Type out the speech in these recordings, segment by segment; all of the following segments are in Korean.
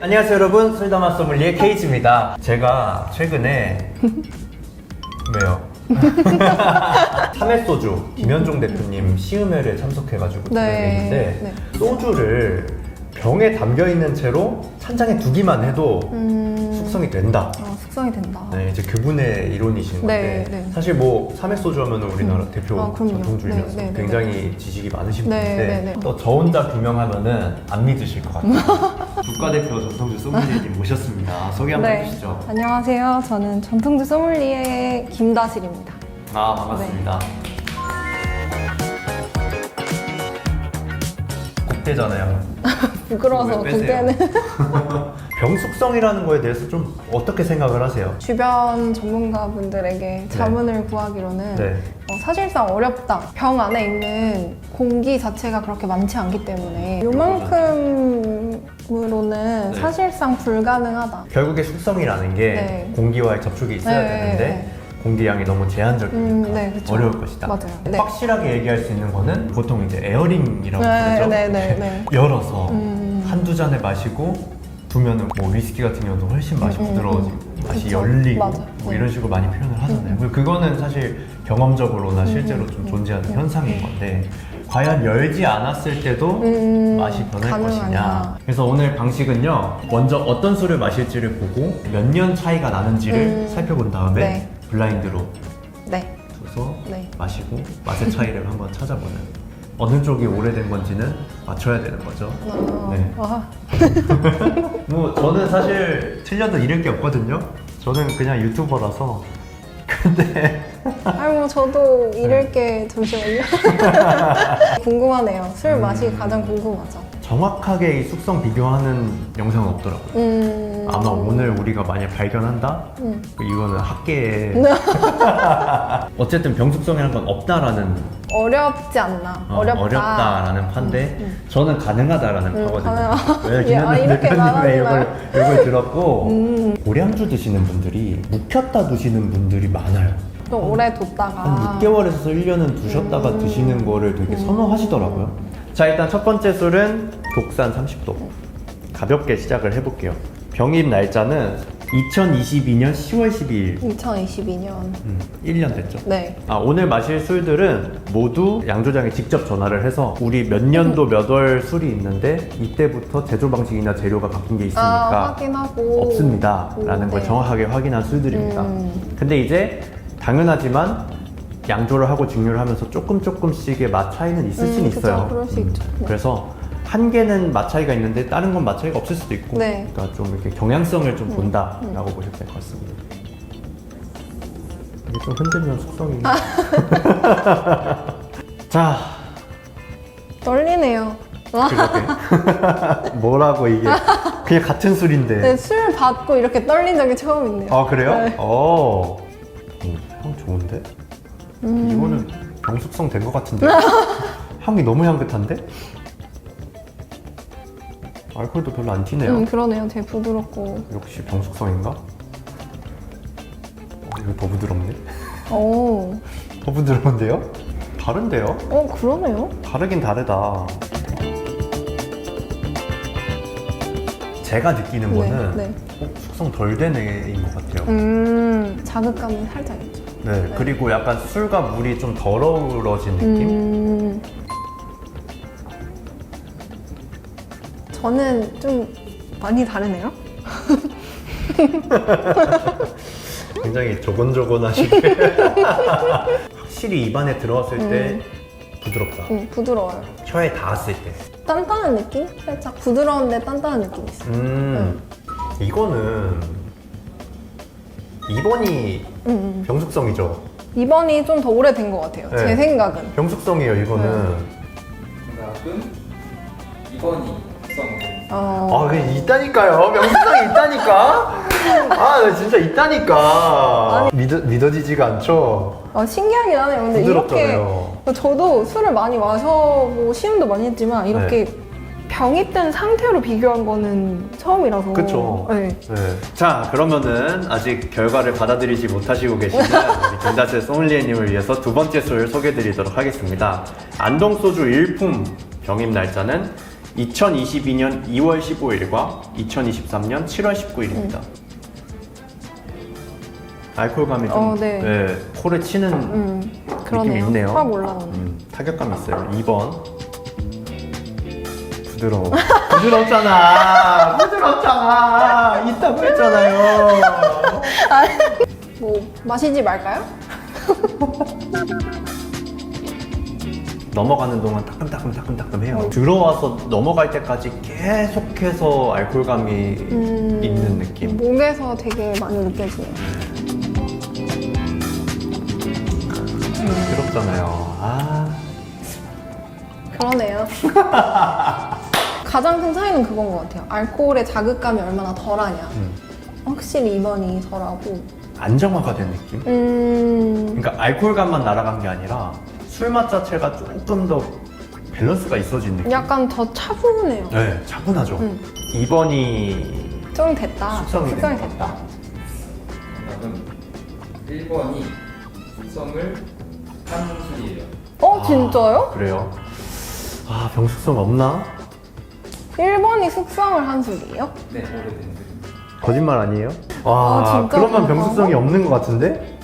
안녕하세요 여러분, 술담아 소믈리에 케이지입니다. 제가 최근에 왜요? 삼해소주 김현종 대표님 시음회를 참석해가지고 들었는데 네. 소주를 병에 담겨있는 채로 찬장에 두기만 해도 숙성이 된다. 숙성이 된다. 네, 이제 그분의 이론이신 건데 네. 사실 뭐 삼해소주 하면 우리나라 대표 그럼요. 전통주이면서 네. 굉장히 지식이 많으신 네. 분인데 네. 또 저 혼자 규명하면은 안 믿으실 것 같아요. 국가대표 전통주 소믈리에님 모셨습니다. 소개 한번 해주시죠. 안녕하세요. 저는 전통주 소믈리에 김다실입니다. 아, 반갑습니다. 국대잖아요. 부끄러워서 왜 빼세요? 그때는 병 숙성이라는 거에 대해서 좀 어떻게 생각을 하세요? 주변 전문가분들에게 자문을 구하기로는 네. 사실상 어렵다. 병 안에 있는 공기 자체가 그렇게 많지 않기 때문에 요만큼으로는 네. 사실상 불가능하다. 결국에 숙성이라는 게 네. 공기와의 접촉이 있어야 되는데 공기량이 너무 제한적이니까 네, 그쵸. 어려울 것이다. 맞아요. 네. 확실하게 얘기할 수 있는 거는 보통 이제 에어링이라고 부르죠. 네. 열어서 음. 한두 잔에 마시고 두면은 뭐 위스키 같은 경우도 훨씬 맛이 부드러워지고 맛이 그쵸. 열리고 맞아. 뭐 네. 이런 식으로 많이 표현을 하잖아요. 그거는 사실 경험적으로나 실제로 좀 존재하는 현상인 건데 과연 열지 않았을 때도 맛이 변할 가능하냐. 것이냐. 그래서 오늘 방식은요, 먼저 어떤 술을 마실지를 보고 몇 년 차이가 나는지를 살펴본 다음에 네. 블라인드로 네. 둬서 네. 마시고 맛의 차이를 한번 찾아보는, 어느 쪽이 오래된 건지는 맞춰야 되는 거죠. 네. 와. 뭐 저는 사실 틀려도 잃을 게 없거든요. 저는 그냥 유튜버라서. 근데 아니 뭐 저도 잃을 게 잠시만요. 궁금하네요. 술 맛이 가장 궁금하죠. 정확하게 이 숙성 비교하는 영상은 없더라고요. 아마 오늘 우리가 만약 발견한다? 이거는 학계에 어쨌든 병숙성이라는 건 없다라는, 어렵지 않나. 어렵다. 어렵다라는 판데 저는 가능하다라는 파거든요. 왜 김현정 이렇게 대표님의 말하시나요? 욕을 들었고 고량주 드시는 분들이 묵혔다 드시는 분들이 많아요. 좀 오래 뒀다가 한 6개월에서 1년은 두셨다가 드시는 거를 되게 선호하시더라고요. 자, 일단 첫 번째 술은 독산 30도 가볍게 시작을 해볼게요. 병입 날짜는 2022년 10월 12일 2022년 1년 됐죠? 네. 오늘 마실 술들은 모두 양조장에 직접 전화를 해서 우리 몇 년도 몇 월 술이 있는데 이때부터 제조 방식이나 재료가 바뀐 게 있으니까 확인하고 없습니다 라는 걸 네. 정확하게 확인한 술들입니다. 근데 이제 당연하지만 양조를 하고 증류를 하면서 조금씩의 맛 차이는 있을 수는 그쵸, 있어요. 그럴 수 있죠. 네. 그래서 한 개는 맛 차이가 있는데 다른 건 맛 차이가 없을 수도 있고, 네. 그러니까 좀 이렇게 경향성을 좀 본다라고 보셔도 될 것 같습니다. 이게 좀 흔들면 숙성이. 자, 떨리네요. 그러게. 뭐라고 이게 그냥 같은 술인데. 네, 술 받고 이렇게 떨린 적이 처음인데요. 아, 그래요? 네. 향 좋은데? 이거는 병숙성 된 것 같은데? 향이 너무 향긋한데? 알코올도 별로 안 튀네요. 그러네요. 되게 부드럽고. 역시 병숙성인가? 이거 더 부드럽네? 오. 더 부드러운데요? 다른데요? 그러네요. 다르긴 다르다. 제가 느끼는 거는 네. 숙성 덜 된 애인 것 같아요. 자극감이 살짝 있죠. 네, 그리고 약간 술과 물이 좀 덜 어우러진 느낌? 저는 좀 많이 다르네요. 굉장히 조곤조곤하시게. 확실히 입안에 들어왔을 때 부드럽다. 부드러워요. 혀에 닿았을 때. 단단한 느낌? 살짝 부드러운데 단단한 느낌이 있어요. 이거는 2번이 병숙성이죠. 2번이 좀 더 오래된 것 같아요. 네. 제 생각은. 병숙성이에요, 이거는. 정답은 2번이 숙성된. 그게 있다니까요. 병숙성이 있다니까. 나 진짜 있다니까. 믿어지지가 않죠. 신기하긴 하네요. 근데 부드럽잖아요. 이렇게 저도 술을 많이 마셔보고 시음도 많이 했지만 이렇게 병입된 상태로 비교한 거는 처음이라서. 그쵸. 네. 네. 자, 그러면은 아직 결과를 받아들이지 못하시고 계시는 우리 김다슬 소믈리에님을 위해서 두 번째 술 소개해드리도록 하겠습니다. 안동소주 일품 병입 날짜는 2022년 2월 15일과 2023년 7월 19일입니다. 알코올감이 좀 네. 네, 코를 치는 그러네요. 있네요. 확 올라오네. 타격감이 있어요. 2번 부드러워. 부드럽잖아. 부드럽잖아. 있다고 했잖아요. 뭐 마시지 말까요? 넘어가는 동안 따끔따끔해요. 들어와서 넘어갈 때까지 계속해서 알코올감이 있는 느낌. 목에서 되게 많이 느껴지네요. 부드럽잖아요. 아. 그러네요. 가장 큰 차이는 그건 것 같아요. 알코올의 자극감이 얼마나 덜하냐. 확실히 2번이 덜하고. 안정화가 된 느낌? 그러니까 알코올감만 날아간 게 아니라 술 맛 자체가 조금 더 밸런스가 있어진 느낌. 약간 더 차분해요. 네, 차분하죠. 2번이 좀 됐다. 숙성이 된 것 됐다. 같다. 정답은 1번이 숙성을 한 술이에요. 진짜요? 그래요? 아, 병숙성 없나? 1번이 숙성을 한 술이에요? 네, 오래된 술입니다. 거짓말 아니에요? 와, 진짜 그러면 그런가? 병숙성이 없는 것 같은데?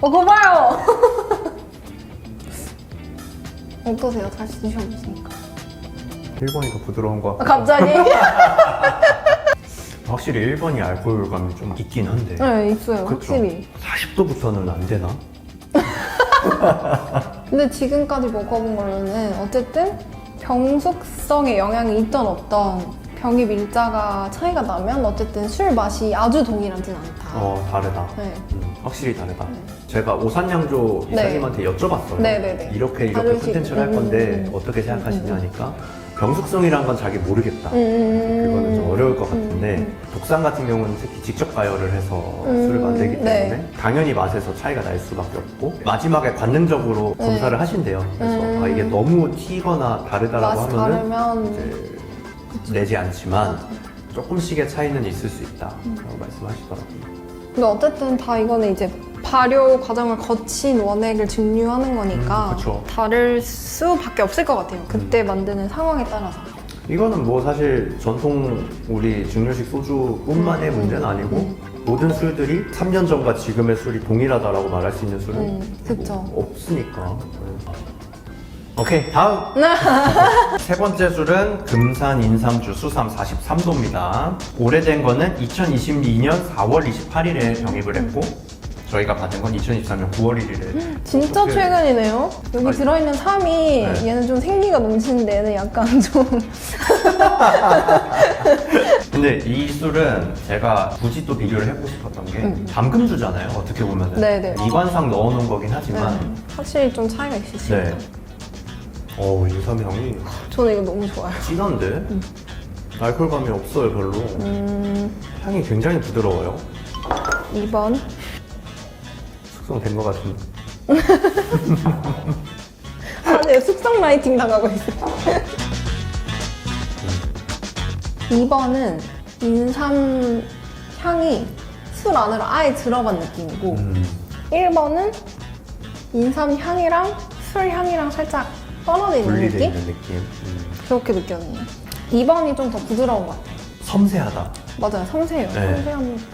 그거 봐요! 어떠세요? 다시 드셔보시니까. 1번이 더 부드러운 것 같고. 갑자기? 확실히 1번이 알코올감이 좀 있긴 한데. 네, 있어요. 그쵸? 확실히. 40도부터는 안 되나? 근데 지금까지 먹어본 걸로는 어쨌든 병숙성의 영향이 있던 없던 병입 일자가 차이가 나면 어쨌든 술 맛이 아주 동일하진 않다. 다르다. 네. 확실히 다르다. 제가 오산양조 네. 이사님한테 여쭤봤어요. 네네네. 이렇게 다르시- 컨텐츠를 할 건데 어떻게 생각하시냐 하니까 병숙성이란 건 자기 모르겠다. 그거는 좀 어려울 것 같은데 독산 같은 경우는 특히 직접 가열을 해서 술을 만들기 때문에 네. 당연히 맛에서 차이가 날 수밖에 없고 마지막에 관능적으로 네. 검사를 하신대요. 그래서 이게 너무 튀거나 다르다라고 맛이 하면은 다르면 이제 내지 않지만 조금씩의 차이는 있을 수 있다라고 말씀하시더라고요. 근데 어쨌든 다 이거는 이제 발효 과정을 거친 원액을 증류하는 거니까 그쵸. 다를 수밖에 없을 것 같아요. 그때 만드는 상황에 따라서. 이거는 뭐 사실 전통 우리 증류식 소주뿐만의 문제는 아니고 모든 술들이 3년 전과 지금의 술이 동일하다라고 말할 수 있는 술은 그쵸. 뭐 없으니까. 오케이, 다음 세 번째 술은 금산 인삼주 수삼 43도입니다. 오래된 거는 2022년 4월 28일에 병입을 했고 저희가 받은 건 2023년 9월 1일에. 진짜 최근이네요. 여기 아니, 들어있는 삼이 네. 얘는 좀 생기가 넘치는데 얘는 약간 좀 근데 이 술은 제가 굳이 또 비교를 해보고 싶었던 게 담금주잖아요. 어떻게 보면은 네네. 이관상 넣어놓은 거긴 하지만 확실히 좀 차이가 있으시죠. 네. 인삼향이 저는 이거 너무 좋아요. 진한데 알코올감이 없어요 별로. 향이 굉장히 부드러워요. 2번. 숙성된 것 같은데. 네, 숙성 라이팅 당하고 있어요. 2번은 인삼 향이 술 안으로 아예 들어간 느낌이고 1번은 인삼 향이랑 술 향이랑 살짝 떨어져 있는 분리되어 느낌? 있는 느낌. 그렇게 느껴지네요. 2번이 좀 더 부드러운 것 같아요. 섬세하다. 맞아요. 섬세해요. 네.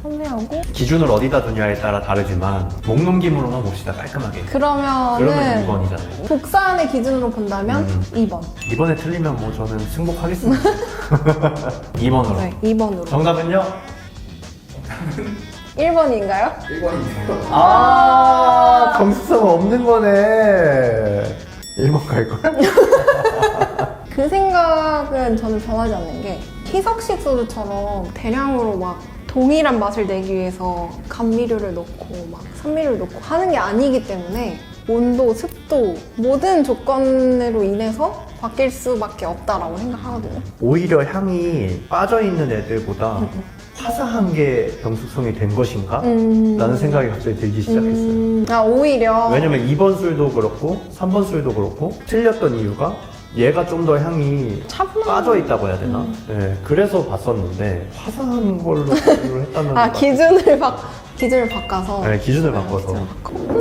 섬세하고. 기준을 어디다 두냐에 따라 다르지만 목 넘김으로만 봅시다. 깔끔하게. 그러면 그러면은 2번이잖아요. 독산의 기준으로 본다면 2번. 이번에 틀리면 뭐 저는 승복하겠습니다. 2번으로. 네, 2번으로. 정답은요? 1번인가요? 1번이네요. 아, 정수성 없는 거네. 1번 갈 거야? 그 생각은 저는 변하지 않는 게 희석식 소주처럼 대량으로 막 동일한 맛을 내기 위해서 감미료를 넣고 막 산미를 넣고 하는 게 아니기 때문에 온도, 습도 모든 조건으로 인해서 바뀔 수밖에 없다라고 생각하거든요. 오히려 향이 빠져있는 애들보다 화사한 게 병숙성이 된 것인가? 라는 생각이 갑자기 들기 시작했어요. 오히려 왜냐면 2번 술도 그렇고 3번 술도 그렇고 틀렸던 이유가 얘가 좀 더 향이 차분한 빠져있다고 해야 되나? 네, 그래서 봤었는데 화사한 걸로 비교를 했다면 기준을 바꿔서 네, 기준을 바꿔서.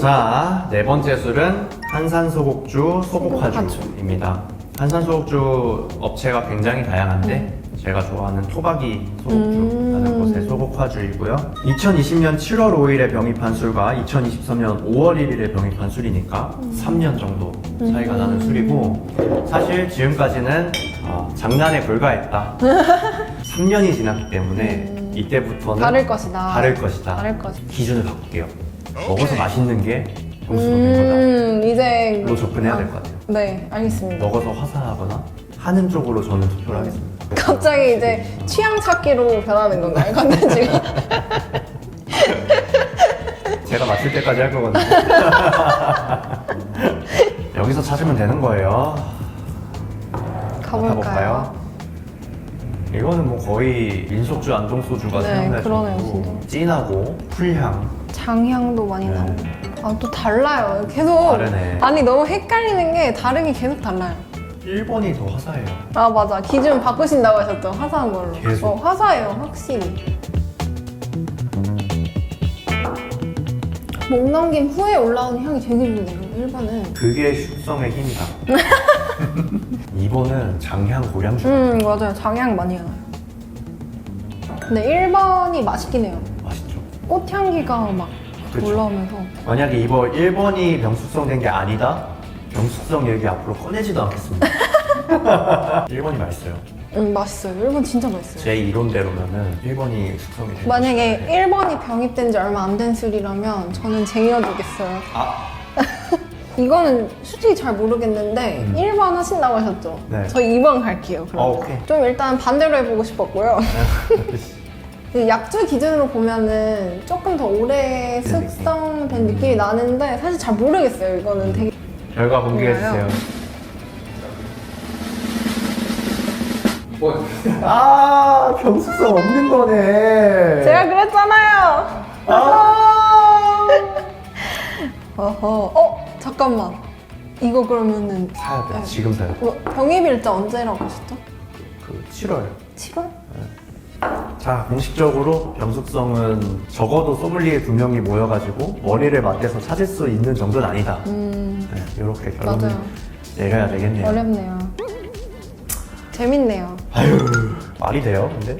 자, 네 번째 술은 한산소곡주 소곡화주입니다. 한산소곡주 업체가 굉장히 다양한데 제가 좋아하는 토박이 소곡주라는 곳의 소곡화주이고요. 2020년 7월 5일에 병입한 술과 2023년 5월 1일에 병입한 술이니까 3년 정도 차이가 나는 술이고, 사실 지금까지는 장난에 불과했다. 3년이 지났기 때문에 이때부터는 다를 것이다. 다를 것이다. 다를 것이다. 기준을 바꿀게요. 먹어서 맛있는 게 병수도된 이제 거다로 접근해야 될 것 같아요. 네, 알겠습니다. 먹어서 화사하거나 하는 쪽으로 저는 투표를 하겠습니다. 갑자기 이제 취향 찾기로 변하는 건가요, 컨텐츠가? 제가 맞출 때까지 할 거거든요. 여기서 찾으면 되는 거예요. 가볼까요? 이거는 뭐 거의 민속주, 안동소주가 네, 생각날 그러네요, 정도로 진짜. 진하고 풀향. 장향도 많이 네. 나고. 아, 또 달라요. 계속. 다르네. 아니, 너무 헷갈리는 게 다르게 계속 달라요. 1번이 더 화사해요. 아, 맞아. 기준 바꾸신다고 하셨죠? 화사한 걸로. 계속. 화사해요, 확실히. 목 넘긴 후에 올라오는 향이 되게 좋네요, 1번은. 그게 숙성의 힘이다. 2번은 장향, 고량주. 맞아요. 장향 많이 나요. 근데 1번이 맛있긴 해요. 맛있죠. 꽃향기가 막 그쵸. 올라오면서. 만약에 이번 1번이 병숙성된 게 아니다? 병숙성 얘기 앞으로 꺼내지도 않겠습니다. 1번이 맛있어요. 맛있어요. 1번 진짜 맛있어요. 제 이론대로면은 1번이 숙성이 되는 만약에 거죠. 1번이 병입된 지 얼마 안 된 술이라면 저는 쟁여두겠어요. 아, 이거는 솔직히 잘 모르겠는데 1번 하신다고 하셨죠? 네. 저 2번 갈게요. 그럼. 오케이. 좀 일단 반대로 해보고 싶었고요. 그 약주 기준으로 보면은 조금 더 오래 숙성된 느낌이 나는데 사실 잘 모르겠어요. 이거는 되게 결과 공개해주세요. 뭐 아, 병숙성 없는 거네. 제가 그랬잖아요. 아, 어허. 잠깐만. 이거 그러면은 사야 돼. 지금 사야 돼. 병입일자 언제라고 하셨죠? 그 7월. 7월? 자, 공식적으로 병숙성은 적어도 소믈리에 2명이 모여가지고 머리를 맞대서 찾을 수 있는 정도는 아니다. 네, 이렇게 결론을 맞아요. 내려야 되겠네요. 어렵네요. 재밌네요. 아유, 말이 돼요, 근데?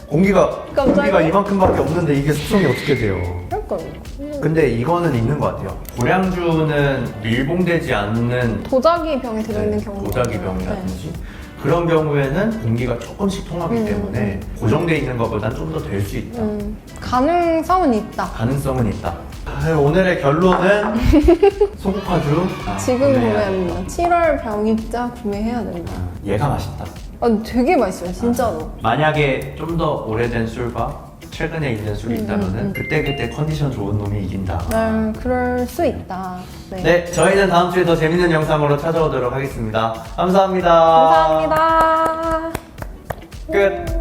공기가 이만큼밖에 없는데 이게 숙성이 어떻게 돼요? 그러니까요. 근데 이거는 있는 것 같아요. 고량주는 밀봉되지 않는 도자기 병에 들어있는 경우가 도자기 있어요. 병이라든지 그런 경우에는 공기가 조금씩 통하기 때문에 고정돼 있는 것보단 좀 더 될 수 있다. 가능성은 있다. 가능성은 있다. 오늘의 결론은 소국화주 지금 구매해야 구매합니다. 된다. 7월 병입자 구매해야 된다. 얘가 맛있다. 되게 맛있어요, 진짜로. 만약에 좀 더 오래된 술과 최근에 있는 술이 있다면은 그때 컨디션 좋은 놈이 이긴다. 그럴 수 있다. 네. 네, 저희는 다음 주에 더 재밌는 영상으로 찾아오도록 하겠습니다. 감사합니다. 감사합니다. 끝.